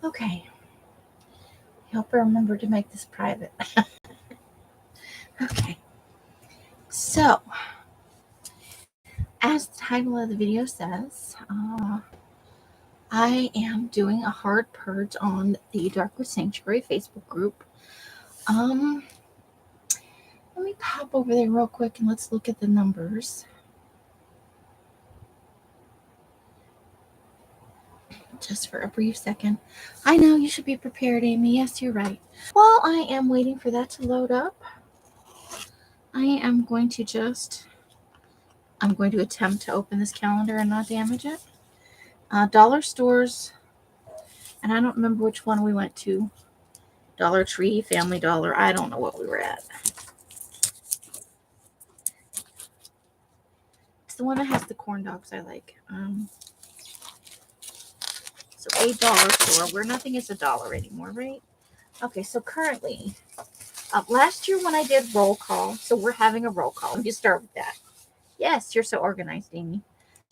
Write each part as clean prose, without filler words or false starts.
Okay. I hope I remember to make this private. Okay. So, as the title of the video says, I am doing a hard purge on the Darkwood Sanctuary Facebook group. Let me pop over there real quick and let's look at the numbers. Just for a brief second. I know you should be prepared, Amy. Yes, you're right. While I am waiting for that to load up, I'm going to attempt to open this calendar and not damage it. Dollar stores, and I don't remember which one we went to. Dollar Tree, Family Dollar. I don't know what we were at. It's the one that has the corn dogs I like. So a dollar store where nothing is $1 anymore, right? Okay, so currently, last year when I did roll call, so we're having a roll call. Let me start with that. Yes, you're so organized, Amy.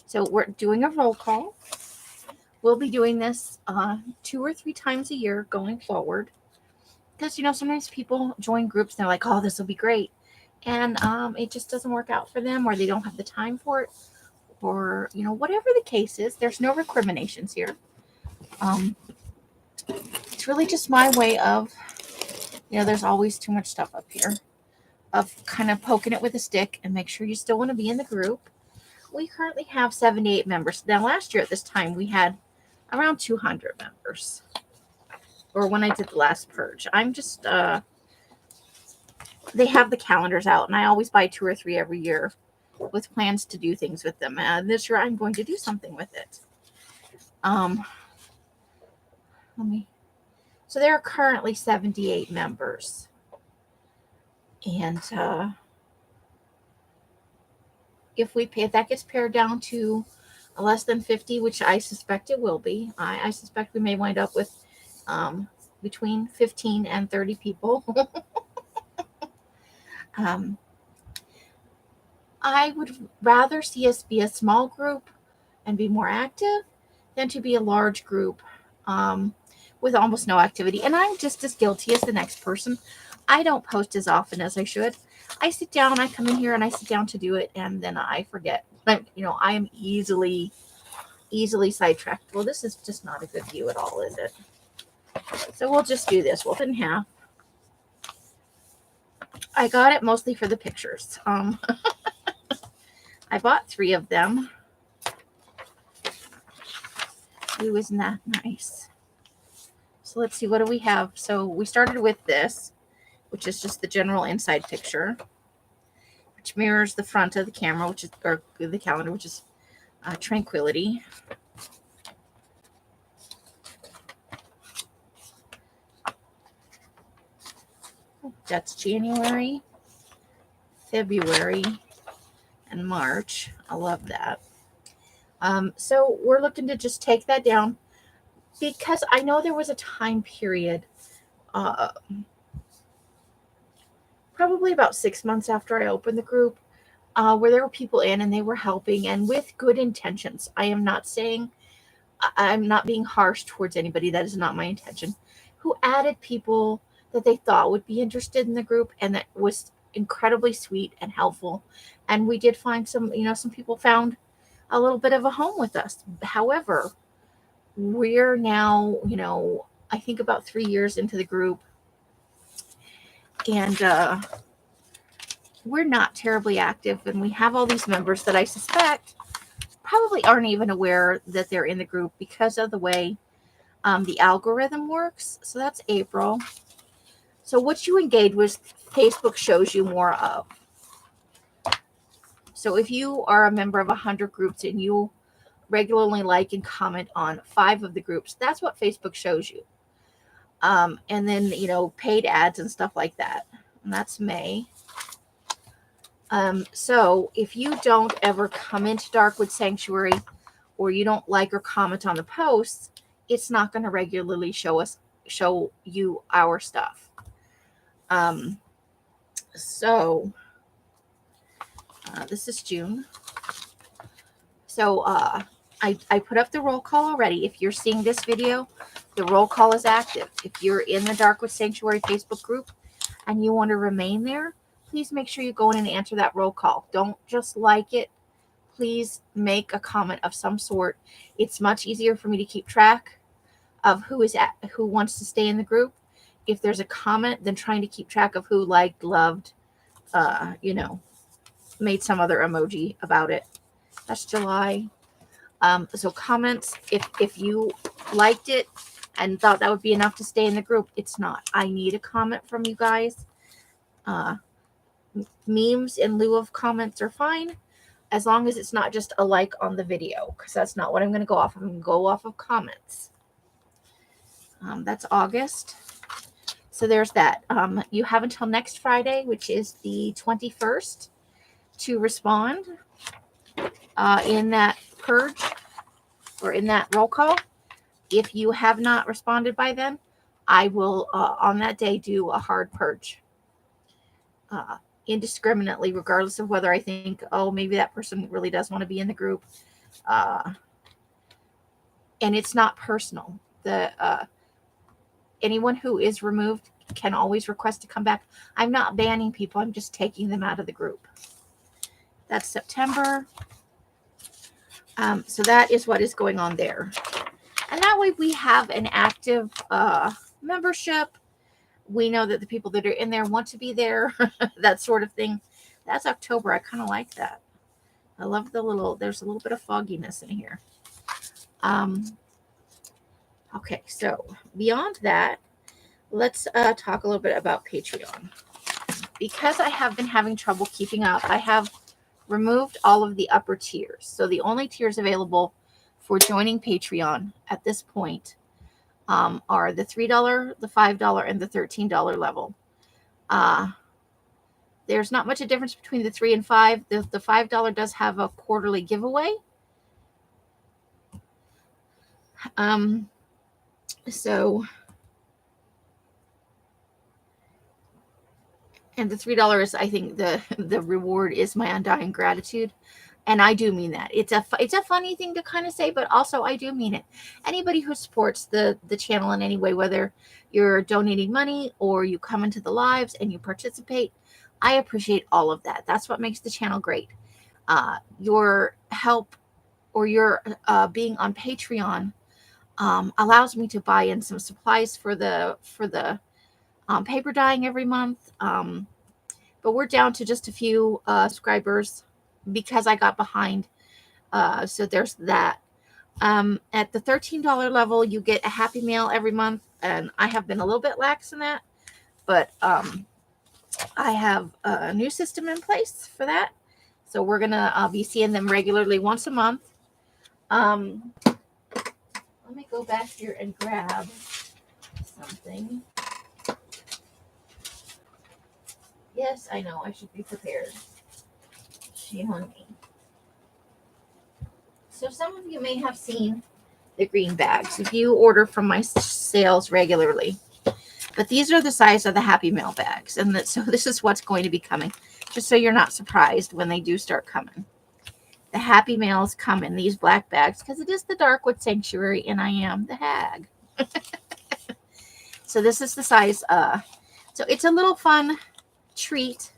So we're doing a roll call. We'll be doing this 2 or 3 times a year going forward. Because, sometimes people join groups and they're like, oh, this will be great. And it just doesn't work out for them, or they don't have the time for it, or, whatever the case is. There's no recriminations here. It's really just my way of, there's always too much stuff up here, of kind of poking it with a stick and make sure you still want to be in the group. We currently have 78 members. Now, last year at this time, we had around 200 members. Or when I did the last purge. I'm just, they have the calendars out, and I always buy 2 or 3 every year with plans to do things with them. And this year I'm going to do something with it. So there are currently 78 members. And if that gets pared down to less than 50, which I suspect it will be, I suspect we may wind up with between 15 and 30 people. I would rather see us be a small group and be more active than to be a large group with almost no activity. And I'm just as guilty as the next person. I don't post as often as I should. I sit down, I come in here and I sit down to do it, and then I forget. I am easily sidetracked. Well, this is just not a good view at all, is it? So we'll just do this. We'll put it in half. I got it mostly for the pictures. I bought 3 of them. Ooh, isn't that nice? So let's see, what do we have? So we started with this, which is just the general inside picture, which mirrors the front of the camera, or the calendar, which is tranquility. That's January, February, and March. I love that. So we're looking to just take that down, because I know there was a time period, probably about 6 months after I opened the group, where there were people in and they were helping and with good intentions. I am not saying, I'm not being harsh towards anybody. That is not my intention. Who added people that they thought would be interested in the group, and that was incredibly sweet and helpful. And we did find some people found a little bit of a home with us. However, we're now, I think about 3 years into the group, and we're not terribly active, and we have all these members that I suspect probably aren't even aware that they're in the group because of the way the algorithm works. So that's April. So what you engage with, Facebook shows you more of. So if you are a member of 100 groups and you regularly like and comment on 5 of the groups, that's what Facebook shows you. And then, paid ads and stuff like that. And that's May. So if you don't ever come into Darkwood Sanctuary, or you don't like or comment on the posts, it's not going to regularly show you our stuff. So this is June. So I put up the roll call already. If you're seeing this video, the roll call is active. If you're in the Darkwood Sanctuary Facebook group and you want to remain there, please make sure you go in and answer that roll call. Don't just like it. Please make a comment of some sort. It's much easier for me to keep track of who wants to stay in the group if there's a comment than trying to keep track of who liked, loved, made some other emoji about it. That's July. So comments, if you liked it and thought that would be enough to stay in the group, it's not. I need a comment from you guys. Memes in lieu of comments are fine, as long as it's not just a like on the video, because that's not what I'm going to go off of. I'm going to go off of comments. That's August. So there's that. You have until next Friday, which is the 21st, to respond in that purge or in that roll call. If you have not responded by then, I will on that day do a hard purge indiscriminately, regardless of whether I think, oh, maybe that person really does want to be in the group. And it's not personal. Anyone who is removed can always request to come back. I'm not banning people. I'm just taking them out of the group. That's September. So that is what is going on there. And that way we have an active membership. We know that the people that are in there want to be there, that sort of thing. That's October. I kind of like that. I love there's a little bit of fogginess in here. Okay, so beyond that, let's talk a little bit about Patreon. Because I have been having trouble keeping up, I have removed all of the upper tiers. So the only tiers available for joining Patreon at this point are the $3, the $5, and the $13 level. There's not much a difference between the 3 and 5. The $5 does have a quarterly giveaway. And the $3, I think the reward is my undying gratitude. And I do mean that. It's a funny thing to kind of say, but also I do mean it. Anybody who supports the channel in any way, whether you're donating money or you come into the lives and you participate, I appreciate all of that. That's what makes the channel great. Your help or your being on Patreon allows me to buy in some supplies for the paper dyeing every month. But we're down to just a few subscribers because I got behind. So there's that. At the $13 level, you get a Happy Mail every month. And I have been a little bit lax in that. But I have a new system in place for that. So we're going to be seeing them regularly once a month. Let me go back here and grab something. Yes, I know. I should be prepared. Shame on me. So some of you may have seen the green bags if you order from my sales regularly. But these are the size of the Happy Mail bags. And so this is what's going to be coming. Just so you're not surprised when they do start coming. The Happy Mails come in these black bags because it is the Darkwood Sanctuary and I am the hag. So this is the size. So it's a little fun treat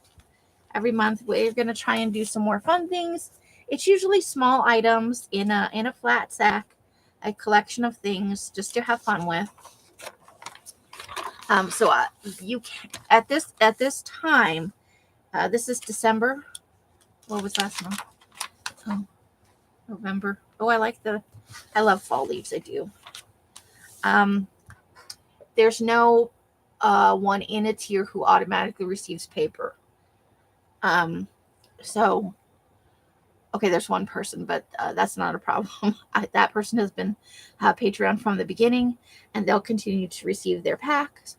every month. We're going to try and do some more fun things. It's usually small items in a flat sack, a collection of things just to have fun with. So you can, at this time, this is December. What was last month? Oh, November. Oh, I love fall leaves. I do. There's no one in a tier who automatically receives paper. So, okay, there's one person, but that's not a problem. That person has been Patreon from the beginning, and they'll continue to receive their packs.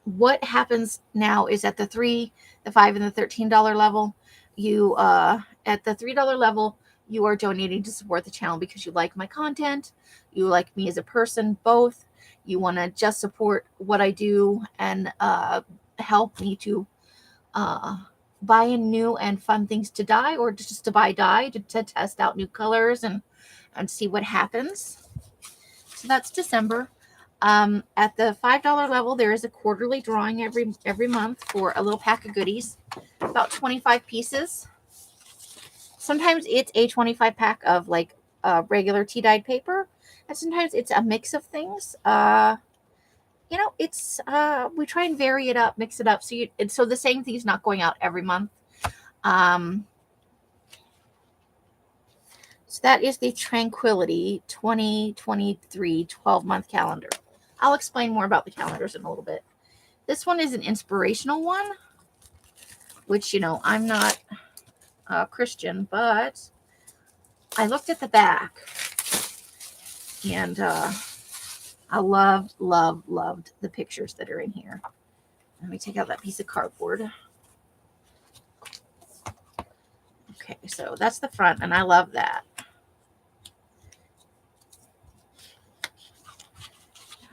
What happens now is at the $3, the $5, and the $13 level, you at the $3 level, you are donating to support the channel because you like my content, you like me as a person, both. You want to just support what I do and help me to buying new and fun things to dye, or just to buy dye to test out new colors and see what happens. So that's December. At the $5 level, there is a quarterly drawing every month for a little pack of goodies, about 25 pieces. Sometimes it's a 25 pack of like regular tea dyed paper, and sometimes it's a mix of things. It's we try and vary it up, mix it up, so the same thing's not going out every month. So that is the Tranquility 2023 12-month calendar. I'll explain more about the calendars in a little bit. This one is an inspirational one, which, I'm not Christian, but I looked at the back, and I loved the pictures that are in here. Let me take out that piece of cardboard. Okay, so that's the front, and I love that.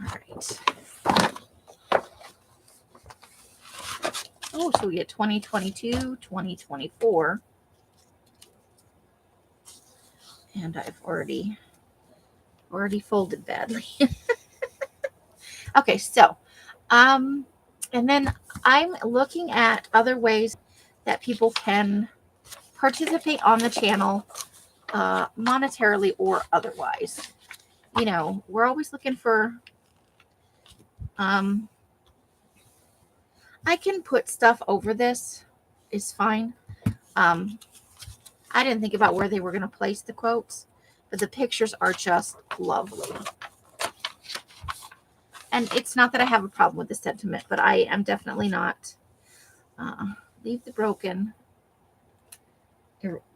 All right. Oh, so we get 2022, 2024. And I've already folded badly. Okay, so and then I'm looking at other ways that people can participate on the channel, monetarily or otherwise. We're always looking for I can put stuff over this, is fine. I didn't think about where they were going to place the quotes, but the pictures are just lovely. And it's not that I have a problem with the sentiment, but I am definitely not. Leave the broken,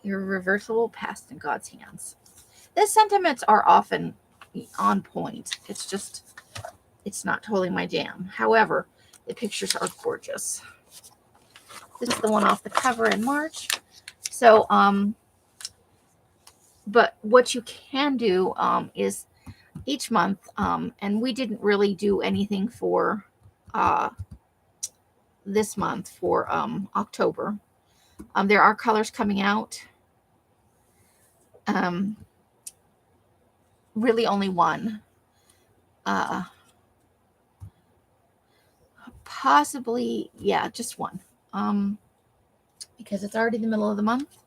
irreversible past in God's hands. The sentiments are often on point. It's not totally my jam. However, the pictures are gorgeous. This is the one off the cover in March. So, but what you can do is each month, and we didn't really do anything for this month for October. There are colors coming out. Really only one. Possibly, yeah, just one. Because it's already the middle of the month,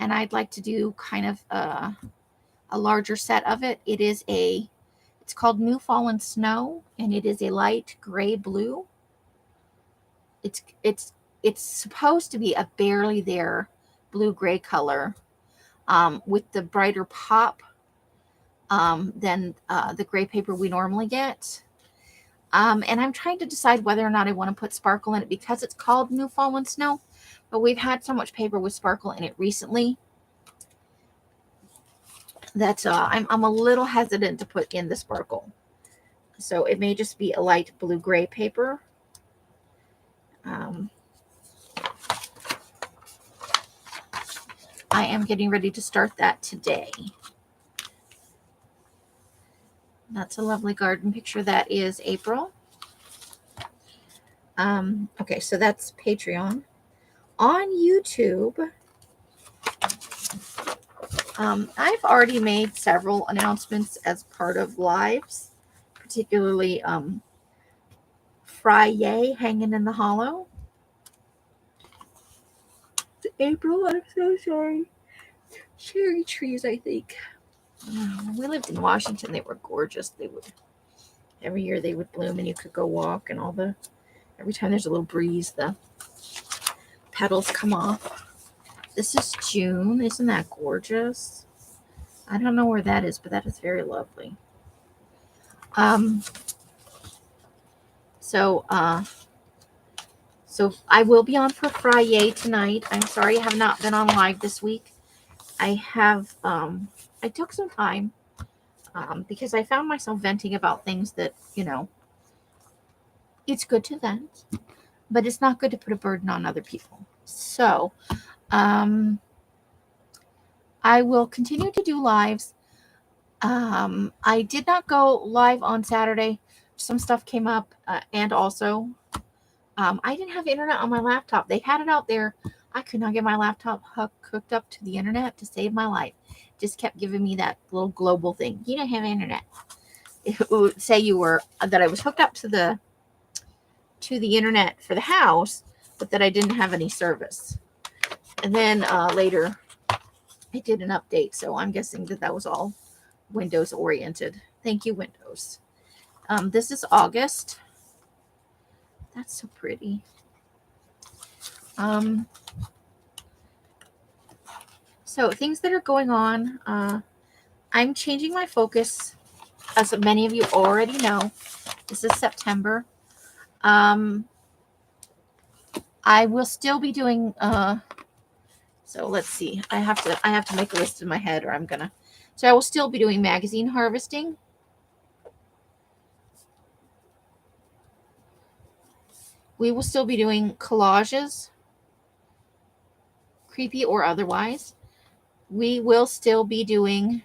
and I'd like to do kind of a larger set of it. It's called New Fallen Snow, and it is a light gray blue. It's supposed to be a barely there blue-gray color, with the brighter pop than the gray paper we normally get. And I'm trying to decide whether or not I want to put sparkle in it because it's called New Fallen Snow. But we've had so much paper with sparkle in it recently that I'm a little hesitant to put in the sparkle. So it may just be a light blue-gray paper. I am getting ready to start that today. That's a lovely garden picture. That is April. Okay, so that's Patreon. On YouTube, I've already made several announcements as part of lives, particularly Friday Hanging in the Hollow. April, I'm so sorry. Cherry trees, I think. When we lived in Washington, they were gorgeous. Every year they would bloom, and you could go walk, and every time there's a little breeze, the petals come off. This is June. Isn't that gorgeous? I don't know where that is, but that is very lovely. So I will be on for Friday tonight. I'm sorry I have not been on live this week. I took some time because I found myself venting about things that, it's good to vent, but it's not good to put a burden on other people. So I will continue to do lives. I did not go live on Saturday. Some stuff came up, and also I didn't have internet on my laptop. They had it out there. I could not get my laptop hooked up to the internet to save my life. Just kept giving me that little global thing. You don't have internet. It would say that I was hooked up to the internet for the house, but that I didn't have any service. And then later, I did an update, so I'm guessing that was all Windows oriented. Thank you, Windows. This is August. That's so pretty. So things that are going on. I'm changing my focus, as many of you already know. This is September. I will still be doing. So let's see. I have to make a list in my head, or I'm gonna. So I will still be doing magazine harvesting. We will still be doing collages, creepy or otherwise. We will still be doing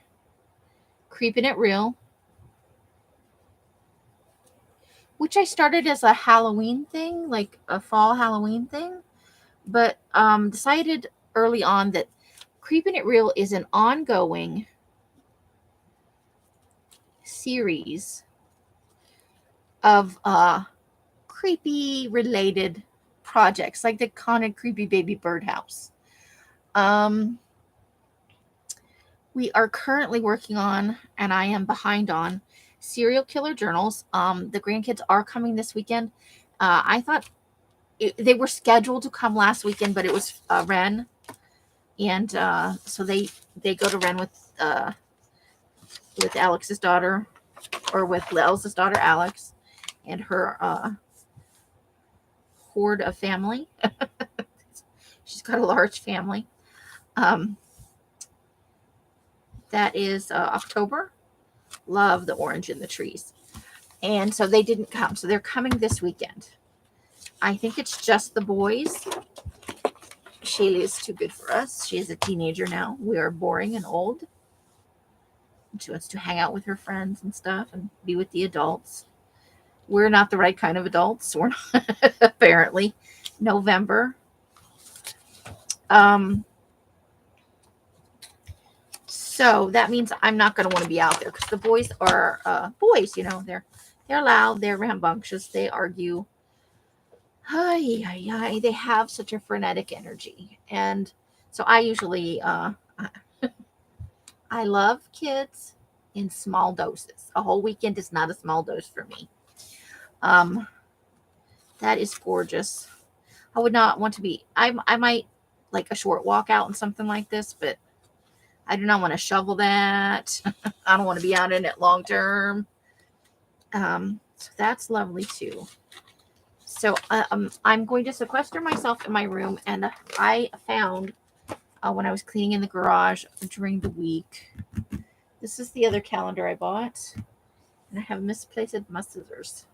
Creeping It Real, which I started as a Halloween thing, like a fall Halloween thing, but decided early on that Creeping It Real is an ongoing series of creepy related projects, like the Haunted Creepy Baby Birdhouse. We are currently working on, and I am behind on, serial killer journals. The grandkids are coming this weekend. I thought they were scheduled to come last weekend, but it was Ren, and so they go to Ren with Alex's daughter, or with Elsa's daughter Alex, and her horde of family. She's got a large family. That is October. Love the orange in the trees. And so they didn't come. So they're coming this weekend. I think it's just the boys. Shaylee is too good for us. She is a teenager now. We are boring and old. She wants to hang out with her friends and stuff and be with the adults. We're not the right kind of adults. We're not, apparently. November. So that means I'm not going to want to be out there, because the boys are boys, they're loud, they're rambunctious, they argue. They have such a frenetic energy. And so I usually, I love kids in small doses. A whole weekend is not a small dose for me. That is gorgeous. I would not want to be, I might like a short walk out and something like this, but I do not want to shovel that. I don't want to be out in it long term. So that's lovely too. So I'm going to sequester myself in my room, and I found when I was cleaning in the garage during the week. This is the other calendar I bought, and I have misplaced my scissors.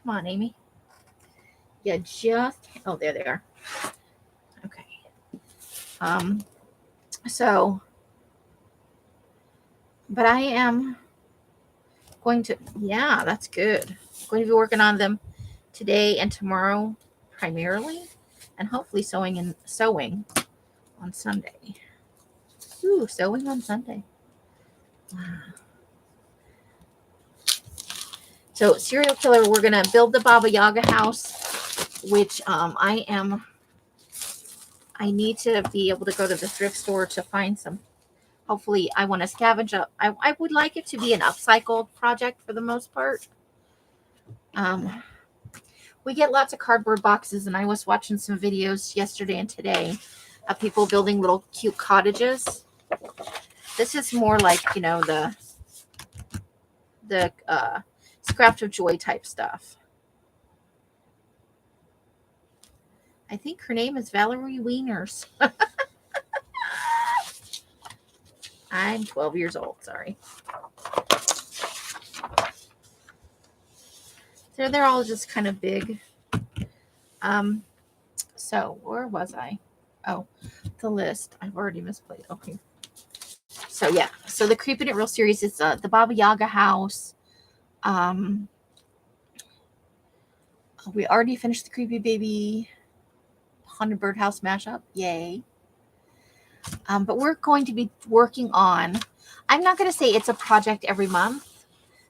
Come on, Amy. Yeah, oh, there they are. Okay. So, but I am going to, yeah, that's good. I'm going to be working on them today and tomorrow primarily, and hopefully sewing on Sunday. Ooh, sewing on Sunday. So serial killer, we're going to build the Baba Yaga house, which I need to be able to go to the thrift store to find some. Hopefully I want to scavenge up. I would like it to be an upcycled project for the most part. We get lots of cardboard boxes, and I was watching some videos yesterday and today of people building little cute cottages. This is more like, the Scraps of Joy type stuff. I think her name is Valerie Wieners. I'm 12 years old, sorry. So they're all just kind of big. So where was I? Oh, the list. I've already misplaced. Okay. So yeah. So the Creeping It Real series is the Baba Yaga house. We already finished the Creepy Baby Haunted Birdhouse mashup. Yay. But we're going to be working on, I'm not going to say it's a project every month,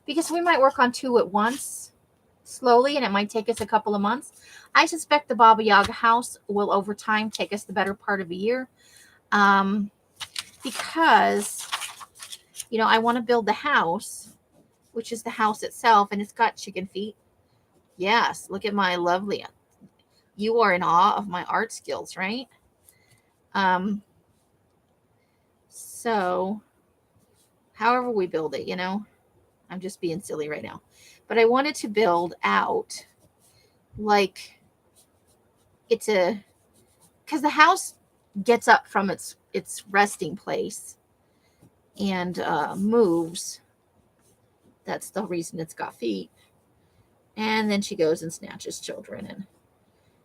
because we might work on 2 at once slowly, and it might take us a couple of months. I suspect the Baba Yaga house will over time take us the better part of a year, because, you know, I want to build the house, which is the house itself, and it's got chicken feet. Yes, look at my lovely, you are in awe of my art skills, right? So however we build it, you know, I'm just being silly right now, but I wanted to build out like it's a, because the house gets up from its resting place and moves. That's the reason it's got feet. And then she goes and snatches children. And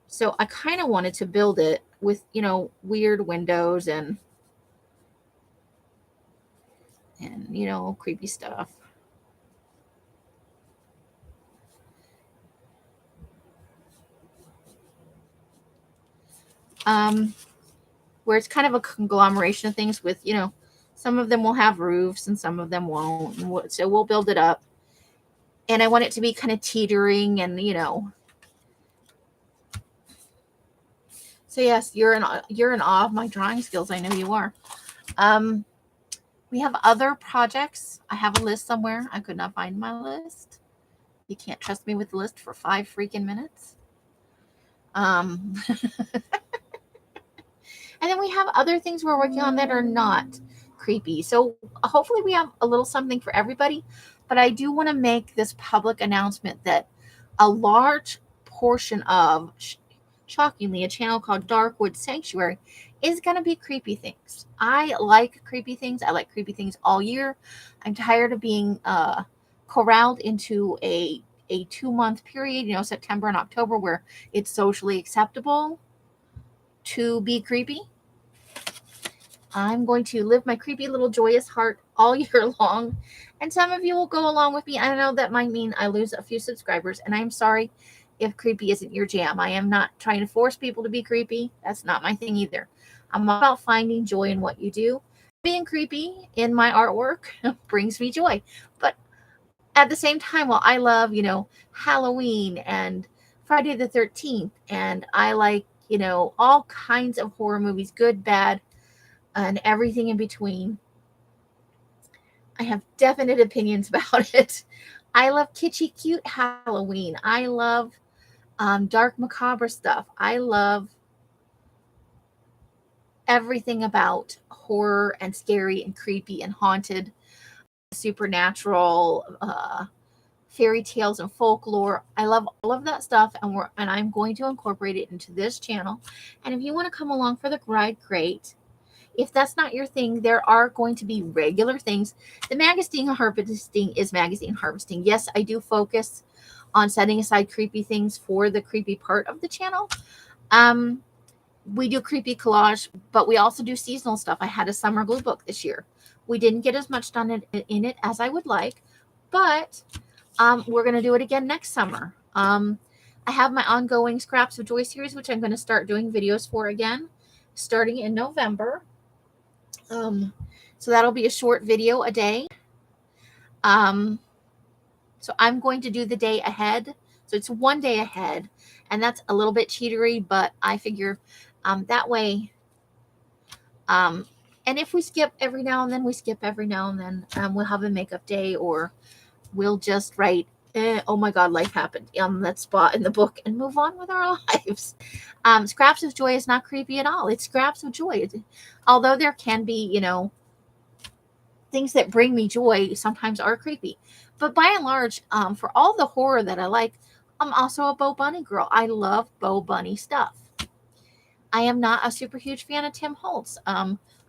so I kind of wanted to build it with, you know, weird windows and you know, creepy stuff. Where it's kind of a conglomeration of things with, you know, some of them will have roofs and some of them won't. And so we'll build it up. And I want it to be kind of teetering and, you know. So yes, you're in awe of my drawing skills. I know you are. We have other projects. I have a list somewhere. I could not find my list. You can't trust me with the list for 5 freaking minutes. And then we have other things we're working on that are not creepy. So hopefully we have a little something for everybody. But I do want to make this public announcement that a large portion of, shockingly, a channel called Darkwood Sanctuary is going to be creepy things. I like creepy things. I like creepy things all year. I'm tired of being corralled into a 2-month period, you know, September and October, where it's socially acceptable to be creepy. I'm going to live my creepy little joyous heart all year long. And some of you will go along with me. I know that might mean I lose a few subscribers. And I'm sorry if creepy isn't your jam. I am not trying to force people to be creepy. That's not my thing either. I'm all about finding joy in what you do. Being creepy in my artwork brings me joy. But at the same time, while I love, you know, Halloween and Friday the 13th, and I like, you know, all kinds of horror movies, good, bad, and everything in between, I have definite opinions about it. I love kitschy, cute Halloween. I love dark, macabre stuff. I love everything about horror and scary and creepy and haunted, supernatural, fairy tales and folklore. I love all of that stuff, and I'm going to incorporate it into this channel. And if you want to come along for the ride, great. If that's not your thing, there are going to be regular things. The magazine harvesting is magazine harvesting. Yes, I do focus on setting aside creepy things for the creepy part of the channel. We do creepy collage, but we also do seasonal stuff. I had a summer glue book this year. We didn't get as much done in it as I would like, but we're going to do it again next summer. I have my ongoing Scraps of Joy series, which I'm going to start doing videos for again, starting in November. So that'll be a short video a day. So I'm going to do the day ahead. So it's 1 day ahead, and that's a little bit cheatery, but I figure that way. And if we skip every now and then, we skip every now and then. We'll have a makeup day, or we'll just write, oh my God, life happened on that spot in the book and move on with our lives. Scraps of Joy is not creepy at all. It's Scraps of Joy. Although there can be, you know, things that bring me joy sometimes are creepy. But by and large, for all the horror that I like, I'm also a Bo Bunny girl. I love Bo Bunny stuff. I am not a super huge fan of Tim Holtz.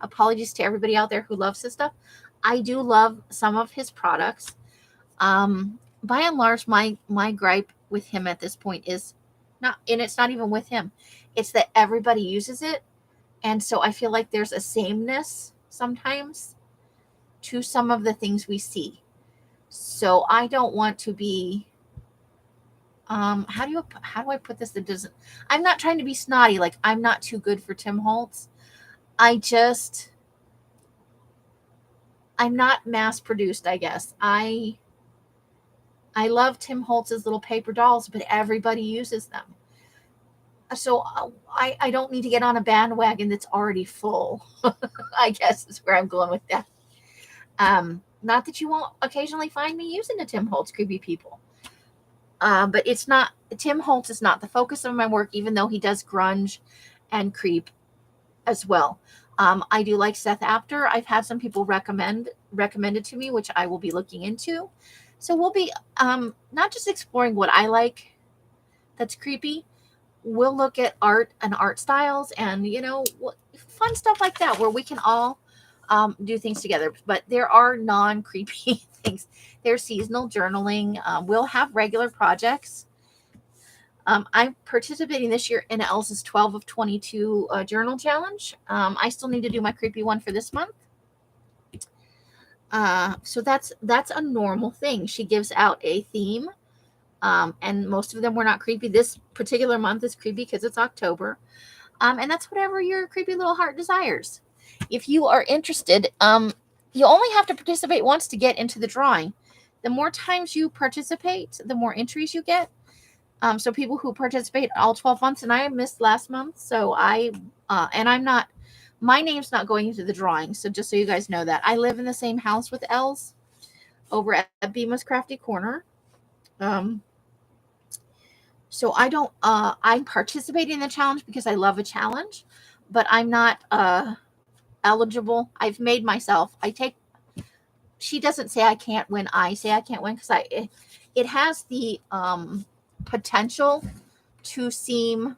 Apologies to everybody out there who loves his stuff. I do love some of his products. By and large, my gripe with him at this point is not, and it's not even with him. It's that everybody uses it. And so I feel like there's a sameness sometimes to some of the things we see. So I don't want to be How do I put this that doesn't, I'm not trying to be snotty, like I'm not too good for Tim Holtz. I'm not mass produced, I guess. I love Tim Holtz's little paper dolls, but everybody uses them. So I don't need to get on a bandwagon that's already full. I guess is where I'm going with that. Not that you won't occasionally find me using a Tim Holtz Creepy People. But it's not, Tim Holtz is not the focus of my work, even though he does grunge and creep as well. I do like Seth Apter. I've had some people recommended to me, which I will be looking into. So we'll be not just exploring what I like that's creepy. We'll look at art and art styles and, fun stuff like that where we can all do things together. But there are non-creepy things. There's seasonal journaling. We'll have regular projects. I'm participating this year in Elsa's 12 of 22 journal challenge. I still need to do my creepy one for this month. So that's a normal thing. She gives out a theme. And most of them were not creepy. This particular month is creepy because it's October. And that's whatever your creepy little heart desires. If you are interested, you only have to participate once to get into the drawing. The more times you participate, the more entries you get. So people who participate all 12 months, and I missed last month, so my name's not going into the drawing. So just so you guys know that. I live in the same house with Els over at Bima's Crafty Corner. So I don't, I'm participating in the challenge because I love a challenge, but I'm not eligible. I've made myself, she doesn't say I can't win. I say I can't win because it has the potential to seem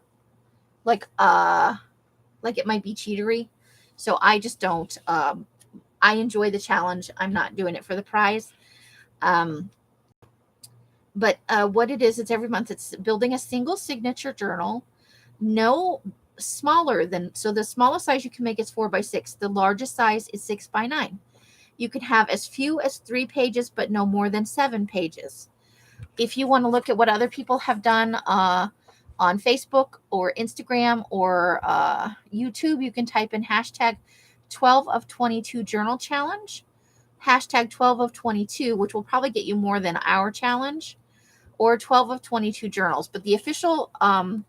like it might be cheatery. So I just don't, I enjoy the challenge. I'm not doing it for the prize. But what it is, it's every month. It's building a single signature journal, no smaller than, so the smallest size you can make is 4x6. The largest size is 6x9. You can have as few as 3 pages, but no more than 7 pages. If you want to look at what other people have done on Facebook or Instagram or YouTube, you can type in hashtag 12 of 22 journal challenge, hashtag 12 of 22, which will probably get you more than our challenge, or 12 of 22 journals. But the official hashtag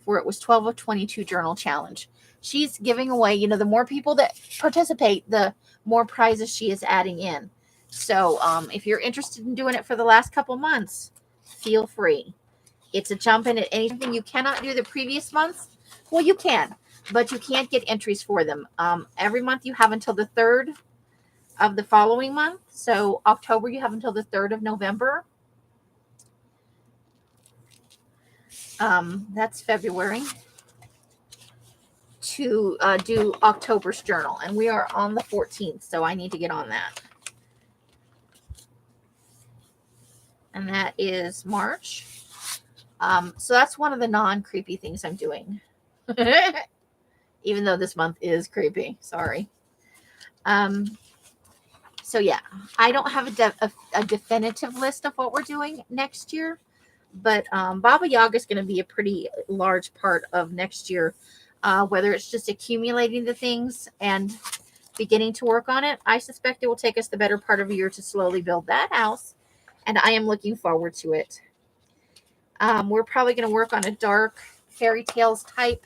for it was 12 of 22 journal challenge. She's giving away, the more people that participate, the more prizes she is adding in. So if you're interested in doing it for the last couple months, feel free. It's a jump in at anything you cannot do the previous months. Well, you can, but you can't get entries for them. Every month you have until the 3rd of the following month. So October, you have until the 3rd of November. That's February, to do October's journal. And we are on the 14th, so I need to get on that. And that is March. So that's one of the non-creepy things I'm doing. Even though this month is creepy. Sorry. So yeah, I don't have a definitive list of what we're doing next year. But Baba Yaga is going to be a pretty large part of next year. Whether it's just accumulating the things and beginning to work on it, I suspect it will take us the better part of a year to slowly build that house. And I am looking forward to it. We're probably going to work on a dark fairy tales type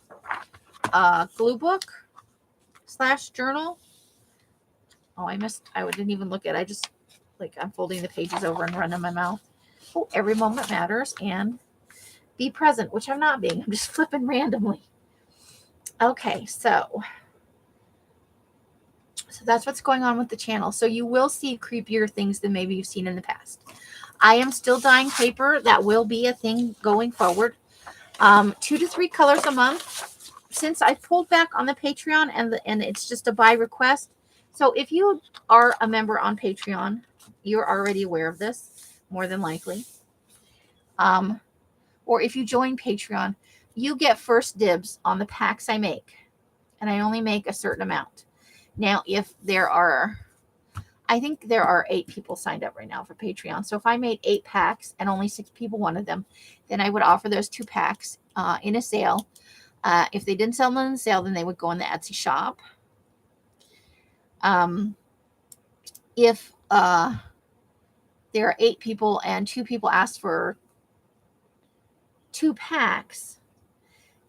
glue book / journal. Oh, I didn't even look at it. I just, I'm folding the pages over and running my mouth. Oh, every moment matters and be present, which I'm not being. I'm just flipping randomly. Okay, so that's what's going on with the channel. So you will see creepier things than maybe you've seen in the past. I am still dyeing paper. That will be a thing going forward. 2 to 3 colors a month. Since I pulled back on the Patreon and it's just a by request. So if you are a member on Patreon, you're already aware of this, more than likely. Or if you join Patreon, you get first dibs on the packs I make. And I only make a certain amount. Now, if there are I think there are 8 people signed up right now for Patreon. So if I made 8 packs and only 6 people wanted them, then I would offer those 2 packs in a sale. If they didn't sell them in the sale, then they would go in the Etsy shop. If there are 8 people and 2 people asked for 2 packs,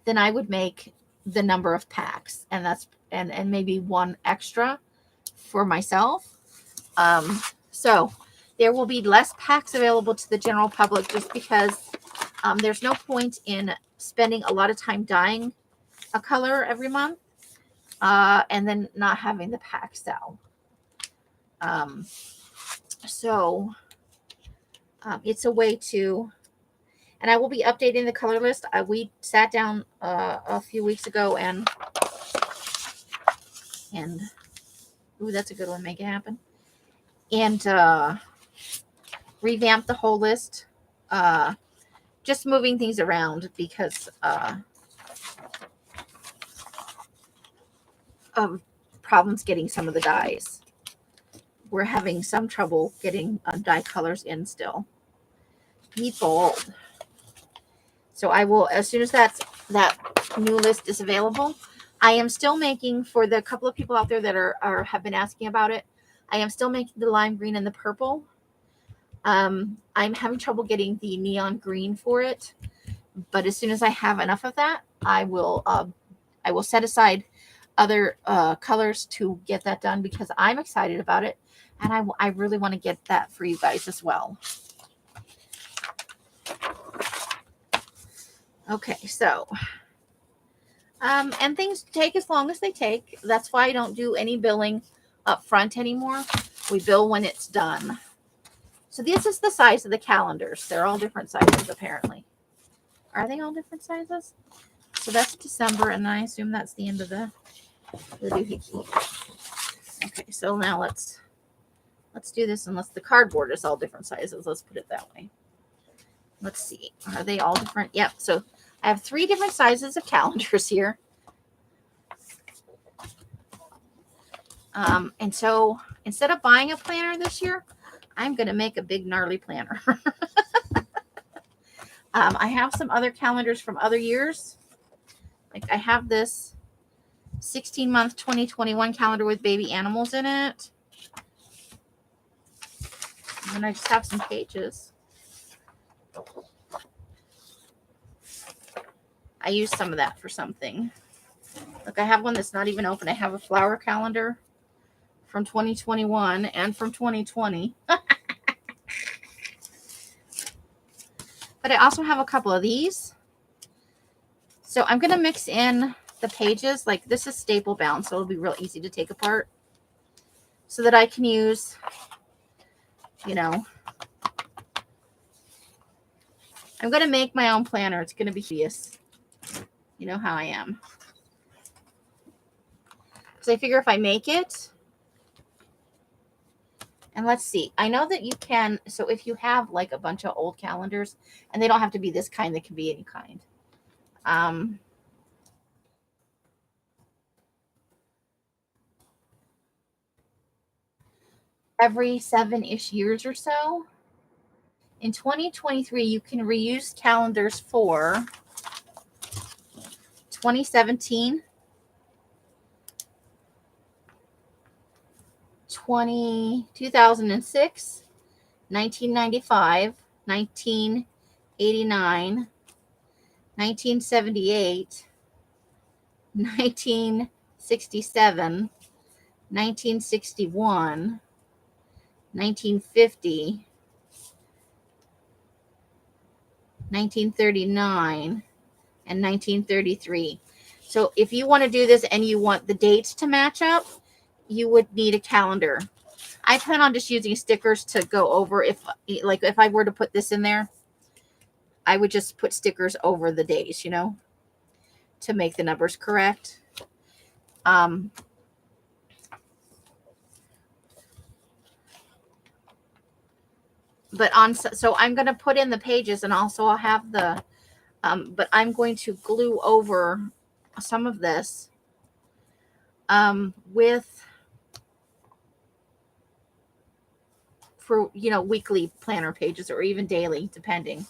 then I would make the number of packs, and that's and maybe 1 extra for myself. So there will be less packs available to the general public just because there's no point in spending a lot of time dyeing a color every month and then not having the pack sell. It's a way to, and I will be updating the color list. We sat down a few weeks ago and ooh, that's a good one. Make it happen. And revamp the whole list. Just moving things around because of problems getting some of the dyes. We're having some trouble getting dye colors in still. Be bold. So I will, as soon as that new list is available, I am still making, for the couple of people out there that have been asking about it, I am still making the lime green and the purple. I'm having trouble getting the neon green for it, but as soon as I have enough of that, I will set aside other colors to get that done because I'm excited about it, and I really want to get that for you guys as well. Okay, so and things take as long as they take. That's why I don't do any billing up front anymore. We bill when it's done. So this is the size of the calendars. They're all different sizes, apparently. Are they all different sizes? So that's December, and I assume that's the end of the doohickey. Okay, so now let's do this unless the cardboard is all different sizes. Let's put it that way. Let's see. Are they all different? Yep. So I have 3 different sizes of calendars here. And so instead of buying a planner this year, I'm going to make a big gnarly planner. I have some other calendars from other years. Like I have this 16-month 2021 calendar with baby animals in it. And then I just have some pages. I use some of that for something. Look, I have one that's not even open. I have a flower calendar from 2021 and from 2020. But I also have a couple of these. So I'm going to mix in the pages. Like this is staple bound, so it'll be real easy to take apart. So that I can use, I'm going to make my own planner. It's going to be hideous. You know how I am. So I figure if I make it, and let's see, I know that you can, so if you have like a bunch of old calendars, and they don't have to be this kind, they can be any kind. Every 7-ish years or so. In 2023, you can reuse calendars for 2017, 2006, 1995, 1989, 1978, 1967, 1961, 1950, 1939, and 1933. So if you want to do this and you want the dates to match up, you would need a calendar. I plan on just using stickers to go over. If I were to put this in there, I would just put stickers over the days, to make the numbers correct. So I'm going to put in the pages, and also I'll have the, but I'm going to glue over some of this with for, weekly planner pages or even daily, depending.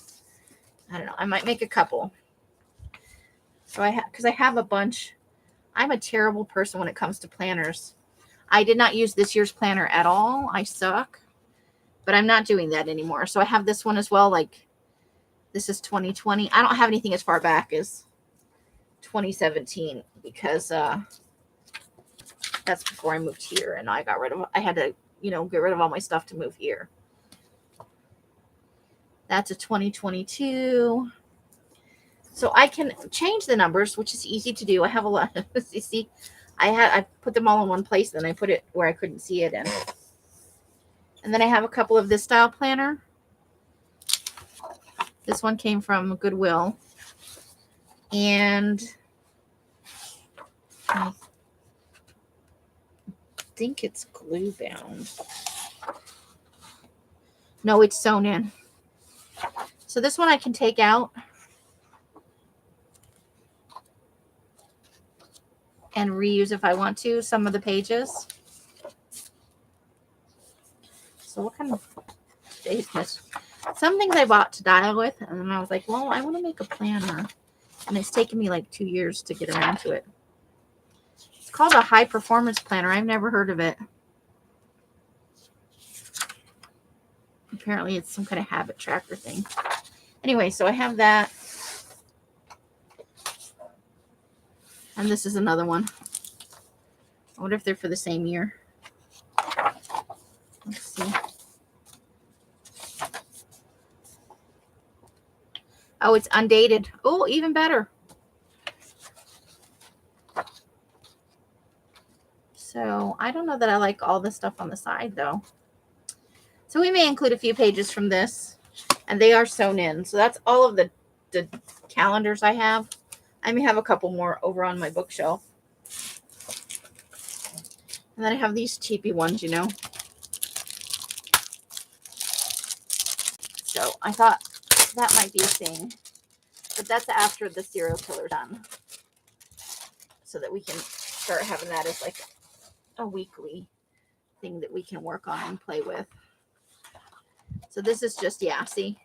I don't know. I might make a couple. So because I have a bunch. I'm a terrible person when it comes to planners. I did not use this year's planner at all. I suck. But I'm not doing that anymore. So I have this one as well. Like, this is 2020. I don't have anything as far back as 2017 because that's before I moved here, and I had to, get rid of all my stuff to move here. That's a 2022. So I can change the numbers, which is easy to do. I have a lot. You see, I put them all in one place, then I put it where I couldn't see it in. And then I have a couple of this style planner. This one came from Goodwill. And I think it's glue bound. No, it's sewn in. So this one I can take out and reuse if I want to, some of the pages. So what kind of day is this? Some things I bought to dial with, and then I was like, well, I want to make a planner. And it's taken me like 2 years to get around to it. It's called a high performance planner. I've never heard of it. Apparently it's some kind of habit tracker thing. Anyway, so I have that. And this is another one. I wonder if they're for the same year. Let's see. Oh, it's undated. Oh, even better. So I don't know that I like all the stuff on the side, though. So we may include a few pages from this. And they are sewn in. So that's all of the calendars I have. I may have a couple more over on my bookshelf. And then I have these cheapy ones, So I thought that might be a thing. But that's after the serial killer's done. So that we can start having that as like a weekly thing that we can work on and play with. So this is just, see.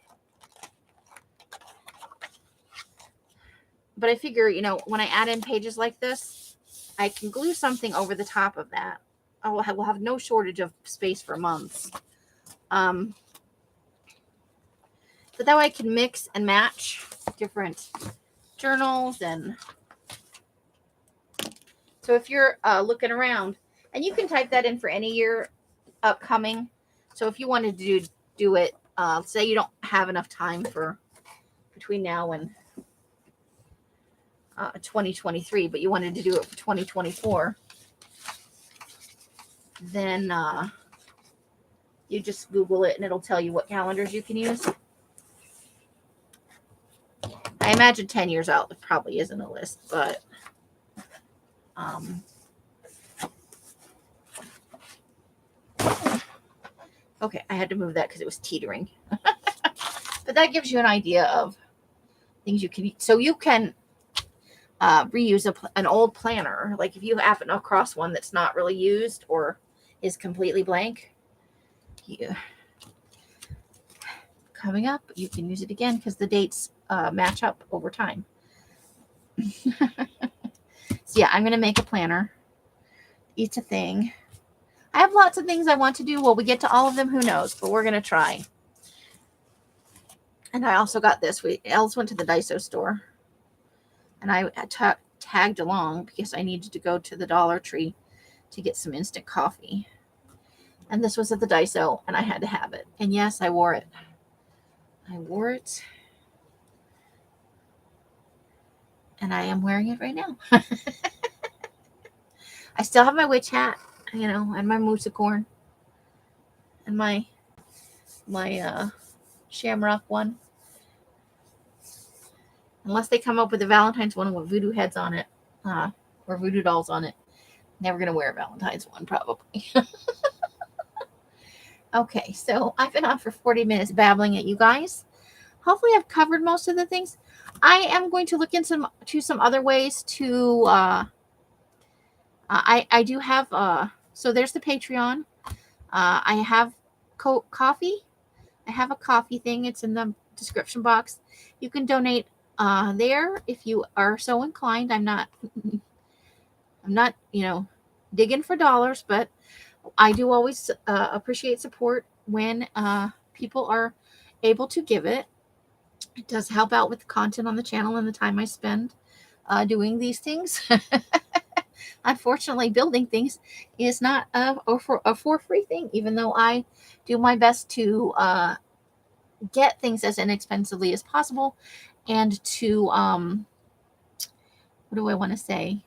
But I figure, when I add in pages like this, I can glue something over the top of that. We'll have no shortage of space for months. But that way I can mix and match different journals. And so if you're looking around, and you can type that in for any year upcoming. So if you wanted to do it, say you don't have enough time for between now and 2023, but you wanted to do it for 2024, then you just Google it and it'll tell you what calendars you can use. I imagine 10 years out, it probably isn't a list, but okay, I had to move that because it was teetering. But that gives you an idea of things you can, so you can reuse an old planner. Like if you happen across one that's not really used or is completely blank, coming up, you can use it again because the dates match up over time. So I'm going to make a planner. It's a thing. I have lots of things I want to do. Will we get to all of them? Who knows? But we're going to try. And I also got this. Els went to the Daiso store. And I tagged along because I needed to go to the Dollar Tree to get some instant coffee. And this was at the Daiso, and I had to have it. And yes, I wore it. And I am wearing it right now. I still have my witch hat, and my musicorn. And my shamrock one. Unless they come up with a Valentine's one with voodoo heads on it, or voodoo dolls on it. Never going to wear a Valentine's one, probably. Okay, so I've been on for 40 minutes babbling at you guys. Hopefully I've covered most of the things. I am going to look into some other ways to, I do have, so there's the Patreon. I have coffee. I have a coffee thing. It's in the description box. You can donate there if you are so inclined. I'm not, digging for dollars, but I do always appreciate support when people are able to give it. It does help out with the content on the channel and the time I spend doing these things. Unfortunately, building things is not a for free thing, even though I do my best to get things as inexpensively as possible and to, what do I want to say?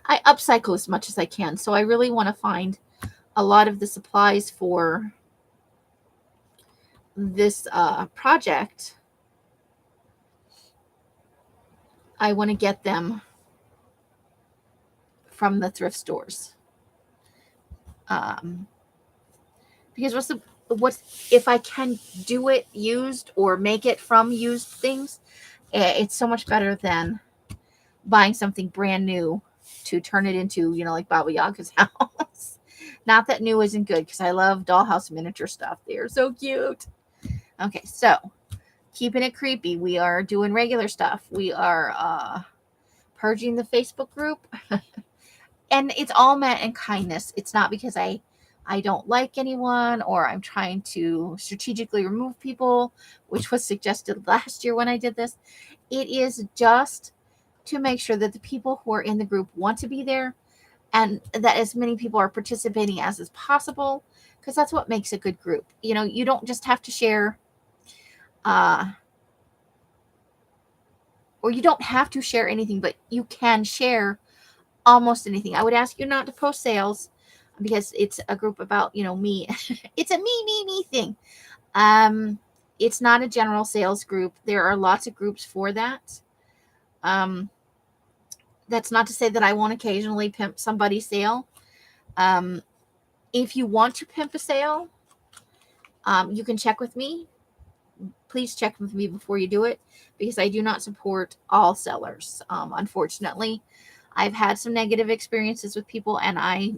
I upcycle as much as I can. So I really want to find a lot of the supplies for this project. I want to get them from the thrift stores. Because what's if I can do it used or make it from used things, it's so much better than buying something brand new to turn it into, like Baba Yaga's house. Not that new isn't good, because I love dollhouse miniature stuff. They're so cute. Okay, so keeping it creepy. We are doing regular stuff. We are purging the Facebook group. And it's all meant in kindness. It's not because I don't like anyone or I'm trying to strategically remove people, which was suggested last year when I did this. It is just to make sure that the people who are in the group want to be there and that as many people are participating as is possible, because that's what makes a good group. You don't just have to share or you don't have to share anything, but you can share almost anything. I would ask you not to post sales because it's a group about, me. It's a me thing. It's not a general sales group. There are lots of groups for that. That's not to say that I won't occasionally pimp somebody's sale. If you want to pimp a sale, you can check with me. Please check with me before you do it, because I do not support all sellers. Unfortunately, I've had some negative experiences with people, and I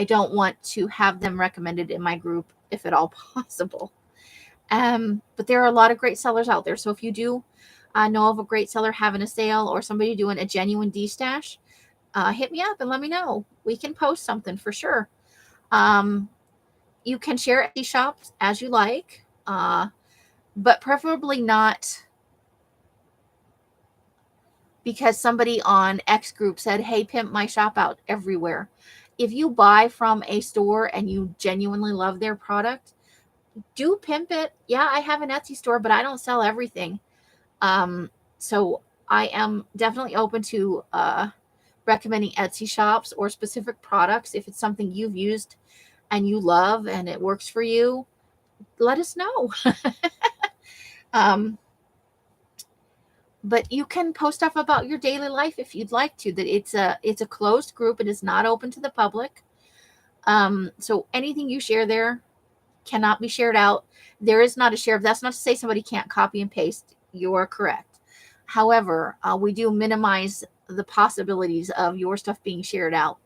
don't want to have them recommended in my group if at all possible. But there are a lot of great sellers out there. So if you do know of a great seller having a sale or somebody doing a genuine D-stash, hit me up and let me know. We can post something for sure. You can share Etsy shops as you like, but preferably not because somebody on X group said, hey, pimp my shop out everywhere. If you buy from a store and you genuinely love their product, do pimp it. Yeah, I have an Etsy store, but I don't sell everything. So I am definitely open to recommending Etsy shops or specific products. If it's something you've used and you love and it works for you, let us know. But you can post stuff about your daily life if you'd like to. That it's a closed group. It is not open to the public. So anything you share there cannot be shared out. There is not a share. That's not to say somebody can't copy and paste. You are correct. However, we do minimize the possibilities of your stuff being shared out.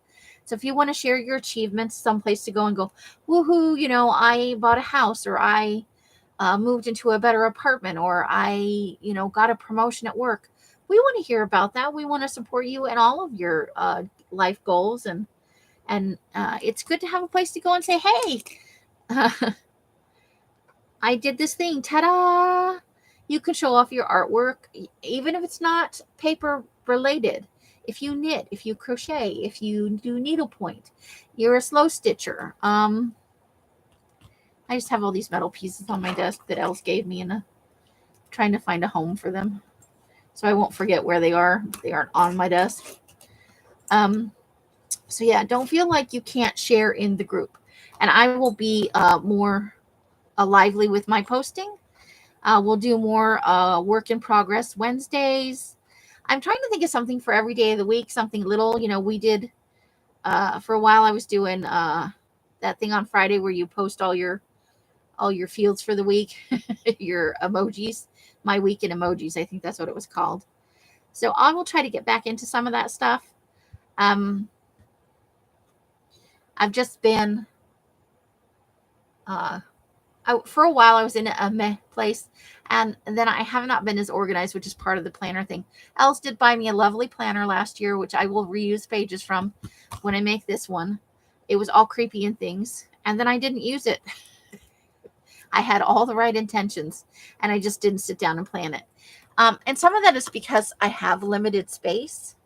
So if you want to share your achievements, someplace to go and go, woohoo, I bought a house, or I moved into a better apartment, or I, got a promotion at work. We want to hear about that. We want to support you in all of your life goals. And it's good to have a place to go and say, hey, I did this thing. Ta-da! You can show off your artwork, even if it's not paper related. If you knit, if you crochet, if you do needlepoint, you're a slow stitcher. I just have all these metal pieces on my desk that Els gave me, and trying to find a home for them so I won't forget where they are. They aren't on my desk. So yeah, don't feel like you can't share in the group. And I will be more lively with my posting. We'll do more work in progress Wednesdays. I'm trying to think of something for every day of the week, something little. We did for a while. I was doing that thing on Friday where you post all your fields for the week, your emojis, my week in emojis. I think that's what it was called. So I will try to get back into some of that stuff. I've just been for a while I was in a meh place, and then I have not been as organized, which is part of the planner thing. Alice did buy me a lovely planner last year, which I will reuse pages from when I make this one. It was all creepy and things, and then I didn't use it. I had all the right intentions, and I just didn't sit down and plan it. And some of that is because I have limited space,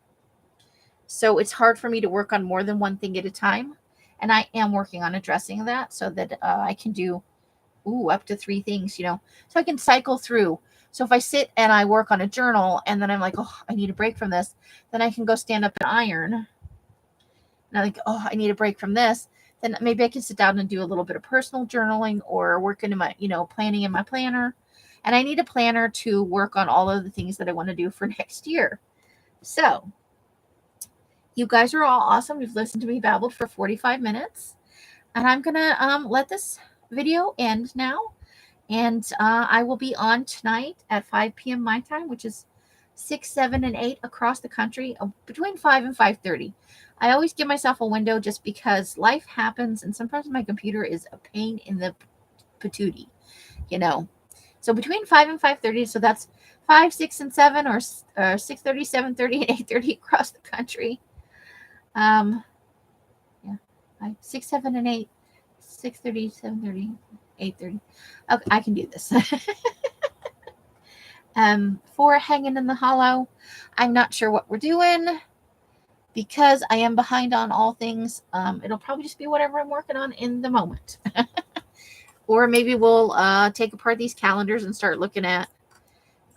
so it's hard for me to work on more than one thing at a time. And I am working on addressing that so that I can do up to 3 things, so I can cycle through. So if I sit and I work on a journal and then I'm like, oh, I need a break from this, then I can go stand up and iron. And I'm like, oh, I need a break from this. Then maybe I can sit down and do a little bit of personal journaling or work into my, planning in my planner. And I need a planner to work on all of the things that I want to do for next year. So you guys are all awesome. You've listened to me babble for 45 minutes. And I'm going to let this video end now. And I will be on tonight at 5 p.m. my time, which is 6, 7, and 8 across the country, between 5 and 5:30. I always give myself a window just because life happens, and sometimes my computer is a pain in the patootie, So between 5 and 5:30, so that's 5, 6, and 7, or 6:30, 7:30, and 8:30 across the country. 6, 7, and 8, 6:30, 7:30, 8:30. Okay, I can do this. For Hanging in the Hollow, I'm not sure what we're doing because I am behind on all things. It'll probably just be whatever I'm working on in the moment. Or maybe we'll take apart these calendars and start looking at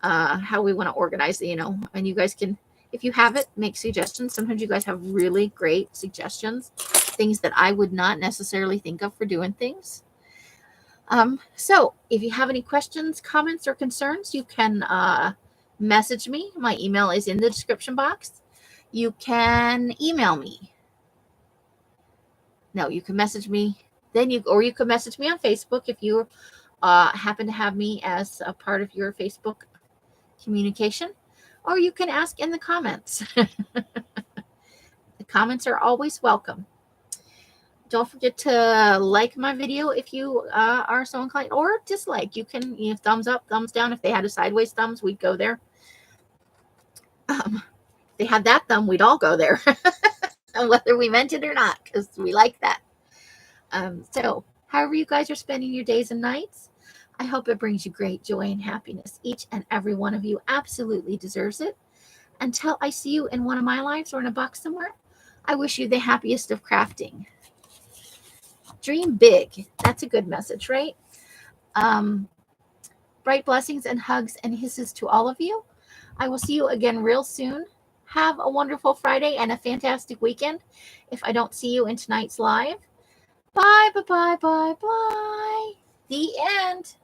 how we want to organize it, and you guys can, if you have it, make suggestions. Sometimes you guys have really great suggestions, things that I would not necessarily think of for doing things. So if you have any questions, comments, or concerns, you can message me. My email is in the description box. You can email me. No, you can message me. Or you can message me on Facebook if you happen to have me as a part of your Facebook communication. Or you can ask in the comments. The comments are always welcome. Don't forget to like my video if you are so inclined, or dislike. You can, thumbs up, thumbs down. If they had a sideways thumbs, we'd go there. If they had that thumb, we'd all go there, whether we meant it or not, because we like that. So however you guys are spending your days and nights, I hope it brings you great joy and happiness. Each and every one of you absolutely deserves it. Until I see you in one of my lives or in a box somewhere, I wish you the happiest of crafting. Dream big. That's a good message, right? Bright blessings and hugs and hisses to all of you. I will see you again real soon. Have a wonderful Friday and a fantastic weekend if I don't see you in tonight's live. Bye, bye, bye, bye, bye. The end.